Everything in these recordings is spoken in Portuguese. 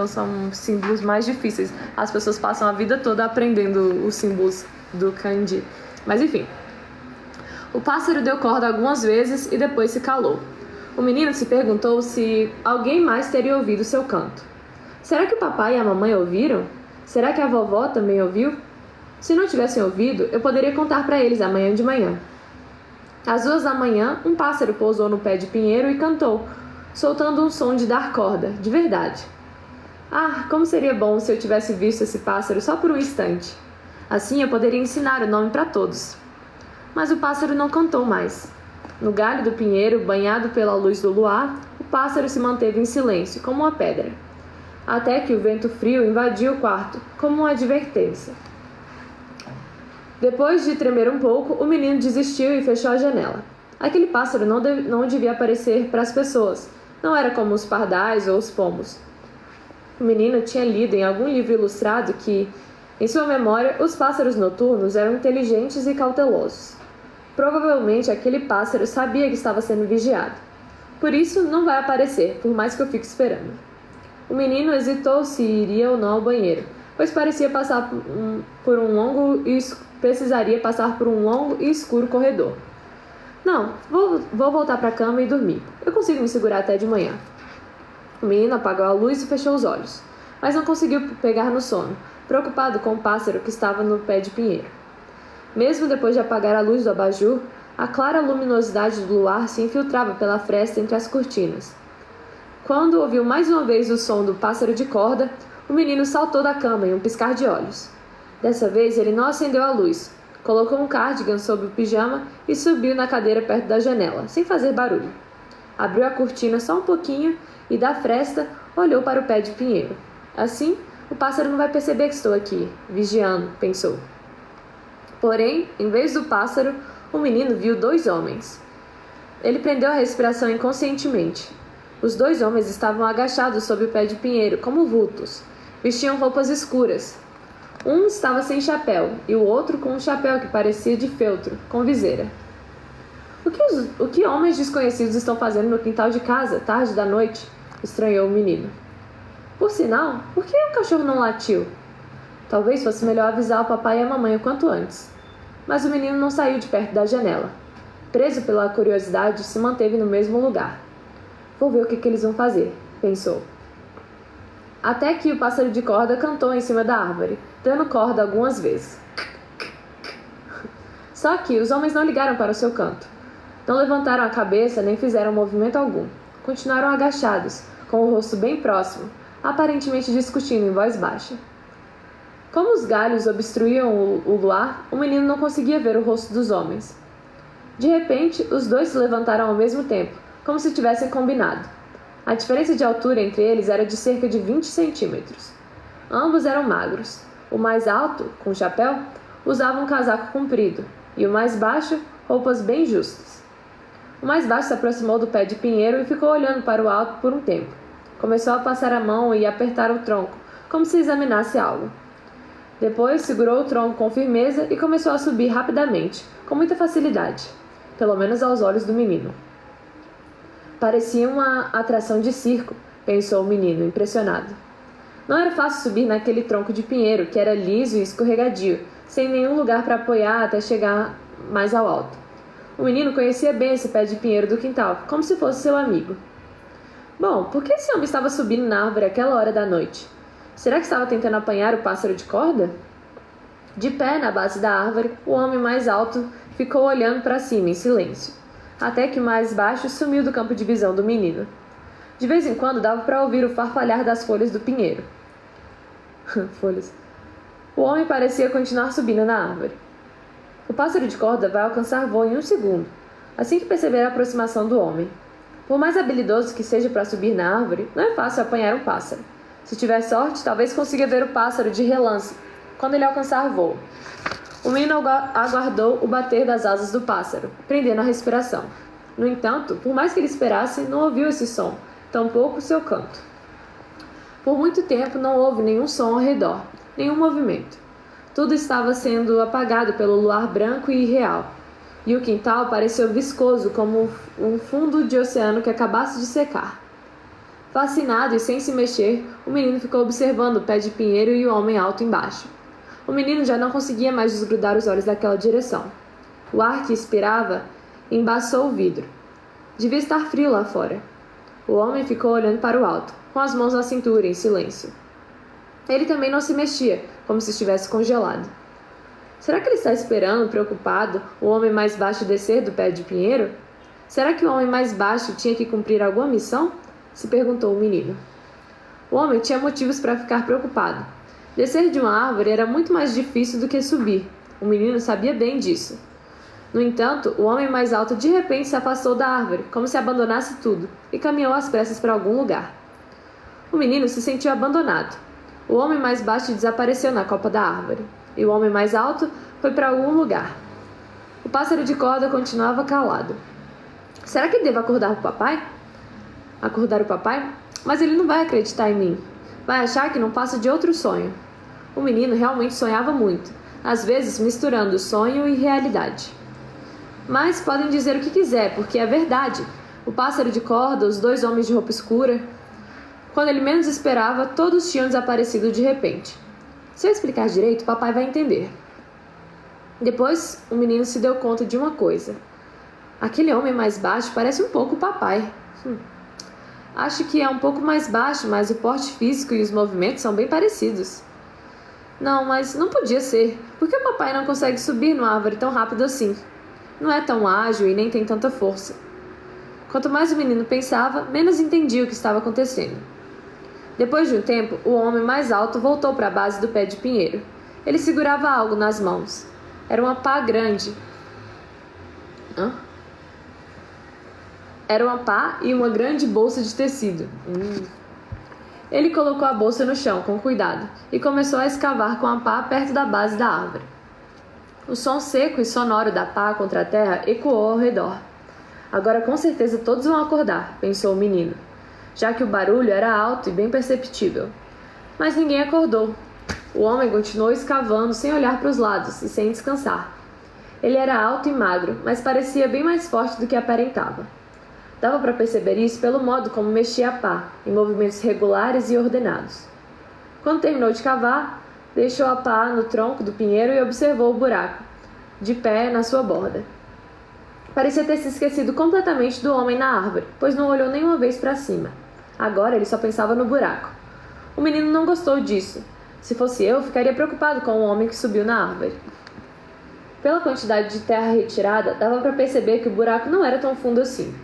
são símbolos mais difíceis. As pessoas passam a vida toda aprendendo os símbolos do kanji. Mas enfim. O pássaro deu corda algumas vezes e depois se calou. O menino se perguntou se alguém mais teria ouvido seu canto. Será que o papai e a mamãe ouviram? Será que a vovó também ouviu? Se não tivessem ouvido, eu poderia contar para eles amanhã de manhã. Às 2 da manhã, um pássaro pousou no pé de pinheiro e cantou, soltando um som de dar corda, de verdade. Ah, como seria bom se eu tivesse visto esse pássaro só por um instante. Assim eu poderia ensinar o nome para todos. Mas o pássaro não cantou mais. No galho do pinheiro, banhado pela luz do luar, o pássaro se manteve em silêncio, como uma pedra. Até que o vento frio invadiu o quarto, como uma advertência. Depois de tremer um pouco, o menino desistiu e fechou a janela. Aquele pássaro não devia aparecer para as pessoas. Não era como os pardais ou os pombos. O menino tinha lido em algum livro ilustrado que, em sua memória, os pássaros noturnos eram inteligentes e cautelosos. Provavelmente aquele pássaro sabia que estava sendo vigiado. Por isso, não vai aparecer, por mais que eu fique esperando. O menino hesitou se iria ou não ao banheiro, pois precisaria passar por um longo e escuro corredor. Não, vou voltar para a cama e dormir. Eu consigo me segurar até de manhã. O menino apagou a luz e fechou os olhos, mas não conseguiu pegar no sono, preocupado com o pássaro que estava no pé de pinheiro. Mesmo depois de apagar a luz do abajur, a clara luminosidade do luar se infiltrava pela fresta entre as cortinas. Quando ouviu mais uma vez o som do pássaro de corda, o menino saltou da cama em um piscar de olhos. Dessa vez ele não acendeu a luz, colocou um cardigan sob o pijama e subiu na cadeira perto da janela, sem fazer barulho. Abriu a cortina só um pouquinho e da fresta olhou para o pé de pinheiro. Assim, o pássaro não vai perceber que estou aqui, vigiando, pensou. Porém, em vez do pássaro, o menino viu 2 homens. Ele prendeu a respiração inconscientemente. Os 2 homens estavam agachados sob o pé de pinheiro, como vultos. Vestiam roupas escuras. Um estava sem chapéu e o outro com um chapéu que parecia de feltro, com viseira. O que homens desconhecidos estão fazendo no quintal de casa, tarde da noite? Estranhou o menino. Por sinal, por que o cachorro não latiu? Talvez fosse melhor avisar o papai e a mamãe o quanto antes. Mas o menino não saiu de perto da janela. Preso pela curiosidade, se manteve no mesmo lugar. Vou ver o que eles vão fazer, pensou. Até que o pássaro de corda cantou em cima da árvore, dando corda algumas vezes. Só que os homens não ligaram para o seu canto. Não levantaram a cabeça nem fizeram movimento algum. Continuaram agachados, com o rosto bem próximo, aparentemente discutindo em voz baixa. Como os galhos obstruíam o luar, o menino não conseguia ver o rosto dos homens. De repente, os 2 se levantaram ao mesmo tempo, como se tivessem combinado. A diferença de altura entre eles era de cerca de 20 centímetros. Ambos eram magros. O mais alto, com chapéu, usava um casaco comprido, e o mais baixo, roupas bem justas. O mais baixo se aproximou do pé de pinheiro e ficou olhando para o alto por um tempo. Começou a passar a mão e apertar o tronco, como se examinasse algo. Depois segurou o tronco com firmeza e começou a subir rapidamente, com muita facilidade, pelo menos aos olhos do menino. Parecia uma atração de circo, pensou o menino, impressionado. Não era fácil subir naquele tronco de pinheiro, que era liso e escorregadio, sem nenhum lugar para apoiar até chegar mais ao alto. O menino conhecia bem esse pé de pinheiro do quintal, como se fosse seu amigo. Bom, por que esse homem estava subindo na árvore àquela hora da noite? Será que estava tentando apanhar o pássaro de corda? De pé na base da árvore, o homem mais alto ficou olhando para cima em silêncio, até que o mais baixo sumiu do campo de visão do menino. De vez em quando dava para ouvir o farfalhar das folhas do pinheiro. Folhas. O homem parecia continuar subindo na árvore. O pássaro de corda vai alcançar voo em 1 segundo, assim que perceber a aproximação do homem. Por mais habilidoso que seja para subir na árvore, não é fácil apanhar um pássaro. Se tiver sorte, talvez consiga ver o pássaro de relance, quando ele alcançar voo. O menino aguardou o bater das asas do pássaro, prendendo a respiração. No entanto, por mais que ele esperasse, não ouviu esse som, tampouco seu canto. Por muito tempo não houve nenhum som ao redor, nenhum movimento. Tudo estava sendo apagado pelo luar branco e irreal, e o quintal pareceu viscoso como um fundo de oceano que acabasse de secar. Fascinado e sem se mexer, o menino ficou observando o pé de pinheiro e o homem alto embaixo. O menino já não conseguia mais desgrudar os olhos daquela direção. O ar que expirava embaçou o vidro. Devia estar frio lá fora. O homem ficou olhando para o alto, com as mãos na cintura, em silêncio. Ele também não se mexia, como se estivesse congelado. Será que ele está esperando, preocupado, o homem mais baixo descer do pé de pinheiro? Será que o homem mais baixo tinha que cumprir alguma missão? Se perguntou o menino. O homem tinha motivos para ficar preocupado. Descer de uma árvore era muito mais difícil do que subir. O menino sabia bem disso. No entanto, o homem mais alto de repente se afastou da árvore, como se abandonasse tudo, e caminhou às pressas para algum lugar. O menino se sentiu abandonado. O homem mais baixo desapareceu na copa da árvore, e o homem mais alto foi para algum lugar. O pássaro de corda continuava calado. Será que devo acordar o papai? Acordar o papai? Mas ele não vai acreditar em mim. Vai achar que não passa de outro sonho. O menino realmente sonhava muito, às vezes misturando sonho e realidade. Mas podem dizer o que quiser, porque é verdade. O pássaro de corda, os dois homens de roupa escura. Quando ele menos esperava, todos tinham desaparecido de repente. Se eu explicar direito, papai vai entender. Depois, o menino se deu conta de uma coisa. Aquele homem mais baixo parece um pouco o papai. Acho que é um pouco mais baixo, mas o porte físico e os movimentos são bem parecidos. Não, mas não podia ser. Por que o papai não consegue subir numa árvore tão rápido assim? Não é tão ágil e nem tem tanta força. Quanto mais o menino pensava, menos entendia o que estava acontecendo. Depois de um tempo, o homem mais alto voltou para a base do pé de pinheiro. Ele segurava algo nas mãos. Era uma pá grande. Era uma pá e uma grande bolsa de tecido. Ele colocou a bolsa no chão com cuidado e começou a escavar com a pá perto da base da árvore. O som seco e sonoro da pá contra a terra ecoou ao redor. Agora com certeza todos vão acordar, pensou o menino, já que o barulho era alto e bem perceptível. Mas ninguém acordou. O homem continuou escavando sem olhar para os lados e sem descansar. Ele era alto e magro, mas parecia bem mais forte do que aparentava. Dava para perceber isso pelo modo como mexia a pá, em movimentos regulares e ordenados. Quando terminou de cavar, deixou a pá no tronco do pinheiro e observou o buraco, de pé na sua borda. Parecia ter se esquecido completamente do homem na árvore, pois não olhou nenhuma vez para cima. Agora ele só pensava no buraco. O menino não gostou disso. Se fosse eu, ficaria preocupado com o homem que subiu na árvore. Pela quantidade de terra retirada, dava para perceber que o buraco não era tão fundo assim.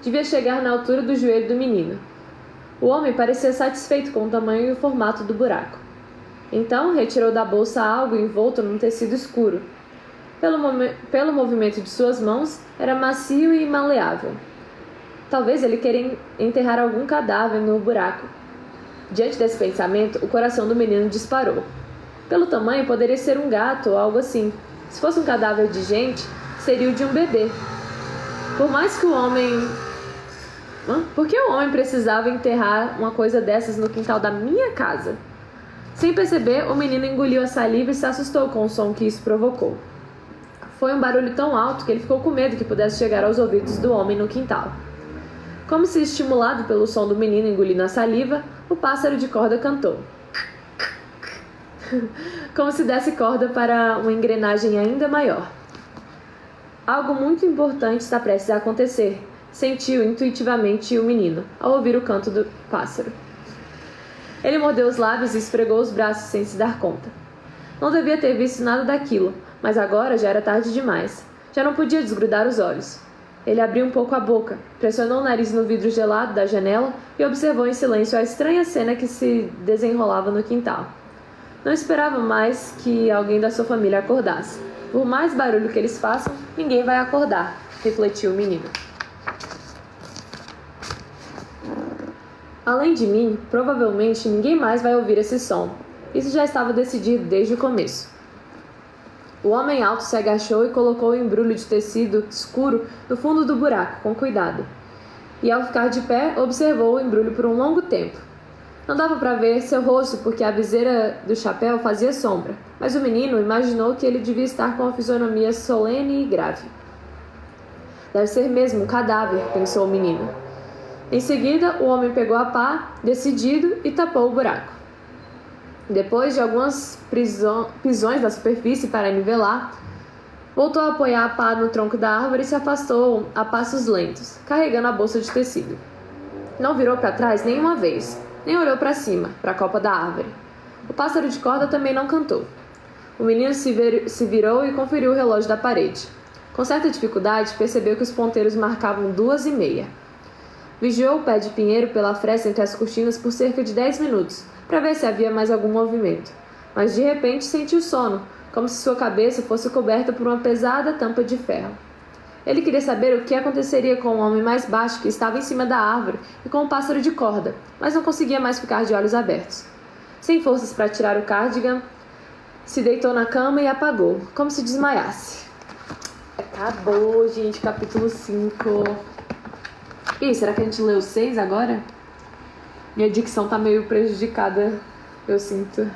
Devia chegar na altura do joelho do menino. O homem parecia satisfeito com o tamanho e o formato do buraco. Então, retirou da bolsa algo envolto num tecido escuro. Pelo movimento de suas mãos, era macio e maleável. Talvez ele queira enterrar algum cadáver no buraco. Diante desse pensamento, o coração do menino disparou. Pelo tamanho, poderia ser um gato ou algo assim. Se fosse um cadáver de gente, seria o de um bebê. Por que o homem precisava enterrar uma coisa dessas no quintal da minha casa? Sem perceber, o menino engoliu a saliva e se assustou com o som que isso provocou. Foi um barulho tão alto que ele ficou com medo que pudesse chegar aos ouvidos do homem no quintal. Como se estimulado pelo som do menino engolindo a saliva, o pássaro de corda cantou. Como se desse corda para uma engrenagem ainda maior. Algo muito importante está prestes a acontecer, sentiu intuitivamente o menino, ao ouvir o canto do pássaro. Ele mordeu os lábios e esfregou os braços sem se dar conta. Não devia ter visto nada daquilo, mas agora já era tarde demais. Já não podia desgrudar os olhos. Ele abriu um pouco a boca, pressionou o nariz no vidro gelado da janela e observou em silêncio a estranha cena que se desenrolava no quintal. Não esperava mais que alguém da sua família acordasse. Por mais barulho que eles façam, ninguém vai acordar, refletiu o menino. Além de mim, provavelmente ninguém mais vai ouvir esse som. Isso já estava decidido desde o começo. O homem alto se agachou e colocou o embrulho de tecido escuro no fundo do buraco, com cuidado. E ao ficar de pé, observou o embrulho por um longo tempo. Não dava para ver seu rosto porque a viseira do chapéu fazia sombra, mas o menino imaginou que ele devia estar com uma fisionomia solene e grave. Deve ser mesmo um cadáver, pensou o menino. Em seguida, o homem pegou a pá, decidido, e tapou o buraco. Depois de algumas pisões da superfície para nivelar, voltou a apoiar a pá no tronco da árvore e se afastou a passos lentos, carregando a bolsa de tecido. Não virou para trás nenhuma vez, nem olhou para cima, para a copa da árvore. O pássaro de corda também não cantou. O menino se virou e conferiu o relógio da parede. Com certa dificuldade, percebeu que os ponteiros marcavam 2:30. Vigiou o pé de pinheiro pela fresta entre as cortinas por cerca de 10 minutos, para ver se havia mais algum movimento. Mas de repente sentiu sono, como se sua cabeça fosse coberta por uma pesada tampa de ferro. Ele queria saber o que aconteceria com o homem mais baixo que estava em cima da árvore e com o pássaro de corda, mas não conseguia mais ficar de olhos abertos. Sem forças para tirar o cardigan, se deitou na cama e apagou, como se desmaiasse. Acabou, gente, capítulo 5. E aí, será que a gente leu 6 agora? Minha dicção tá meio prejudicada, eu sinto.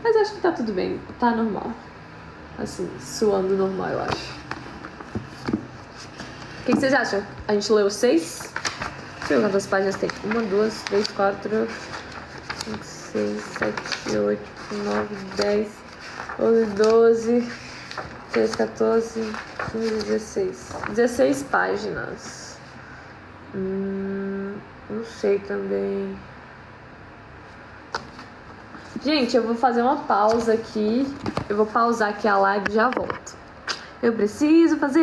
Mas acho que tá tudo bem, tá normal. Assim, suando normal, eu acho. O que vocês acham? A gente leu 6? Deixa eu ver quantas páginas tem. 1, 2, 3, 4, 5, 6, 7, 8, 9, 10, 11, 12, 13, 14, 15, 16. 16 páginas. Não sei também. Gente, eu vou fazer uma pausa aqui. Eu vou pausar aqui a live e já volto. Eu preciso fazer